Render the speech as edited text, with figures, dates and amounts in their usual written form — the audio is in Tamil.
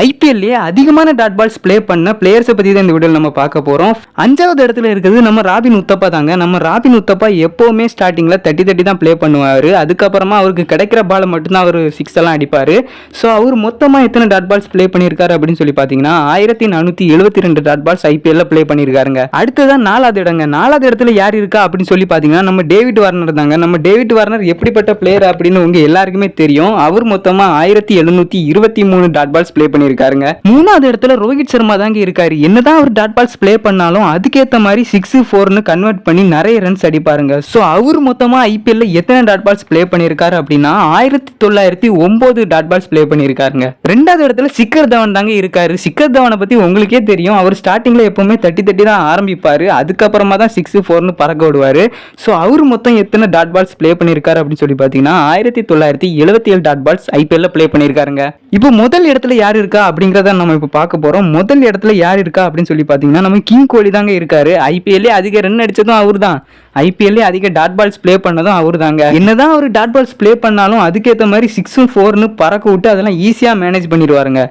ஐபிஎல்லே அதிகமான டாட் பால்ஸ் ப்ளே பண்ண பிளேயர்ஸை பற்றி தான் இந்த வீடியோவில் நம்ம பார்க்க போகிறோம். 5வது இடத்துல இருக்கிறது நம்ம ராபின் உத்தப்பா தாங்க. நம்ம ராபின் உத்தப்பா எப்போவுமே ஸ்டார்டிங்கில் தட்டி தான் ப்ளே பண்ணுவார். அதுக்கப்புறமா அவருக்கு கிடைக்கிற பாலை மட்டும்தான் அவர் 6 எல்லாம் அடிப்பார். ஸோ அவர் மொத்தமாக எத்தனை டாட் பால்ஸ் ப்ளே பண்ணியிருக்காரு அப்படின்னு சொல்லி பார்த்தீங்கன்னா 1472 டாட் பால்ஸ் ஐபிஎல்ல ப்ளே பண்ணியிருக்காருங்க. அடுத்ததான் 4வது இடங்க. 4வது இடத்துல யார் இருக்கா அப்படின்னு சொல்லி பார்த்தீங்கன்னா நம்ம டேவிட் வார்னர் தாங்க. நம்ம டேவிட் வார்னர் எப்படிப்பட்ட பிளேயர் அப்படின்னு உங்க எல்லாருக்குமே தெரியும். அவர் மொத்தமாக 1723 டாட் பால்ஸ் ப்ளே பண்ணியிருக்காருங்க. 3வது இடத்துல ரோஹித் சர்மா தாங்க இருக்காரு. என்னதான் அவர் டாட் பால்ஸ் ப்ளே பண்ணாலும் அதுக்கேற்ற மாதிரி 6-4ன்னு கன்வெர்ட் பண்ணி நிறைய ரன்ஸ் அடிப்பாருங்க. ஸோ அவர் மொத்தமா ஐபிஎல்ல எத்தனை டாட் பால்ஸ் ப்ளே பண்ணியிருக்காரு அப்படின்னா 1909 டாட் பால்ஸ் ப்ளே பண்ணியிருக்காருங்க. 2வது இடத்துல சிக்கர் தவன் தாங்க இருக்காரு. சிக்கர் தவனை பத்தி உங்களுக்கே தெரியும். அவர் ஸ்டார்டிங்ல எப்பவுமே தட்டி தான் ஆரம்பிப்பாரு. அதுக்கப்புறமா தான் 6-4ன்னு பறக்க விடுவாரு. ஸோ அவர் மொத்தம் எத்தனை டாட் பால்ஸ் ப்ளே பண்ணியிருக்காரு அப்படின்னு சொல்லி பார்த்தீங்கன்னா 1977 டாட் பால்ஸ் ஐபிஎல்ல ப்ளே பண்ணியிருக்காருங்க. இப்போ முதல் இடத்துல யார் இருக்கா அப்படிங்கறத நம்ம இப்போ பார்க்க போறோம். முதல் இடத்துல யார் இருக்கா அப்படின்னு சொல்லி பார்த்தீங்கன்னா நம்ம கிங் கோலி தாங்க இருக்காரு. ஐபிஎல்லே அதிக ரன் அடிச்சதும் அவர் தான். ஐபிஎல்லே அதிக டாட் பால்ஸ் ப்ளே பண்ணதும் அவர் தாங்க. என்னதான் அவர் டாட் பால்ஸ் ப்ளே பண்ணாலும் அதுக்கேற்ற மாதிரி 6-4ன்னு பறக்க விட்டு அதெல்லாம் ஈஸியா மேனேஜ் பண்ணிடுவாருங்க.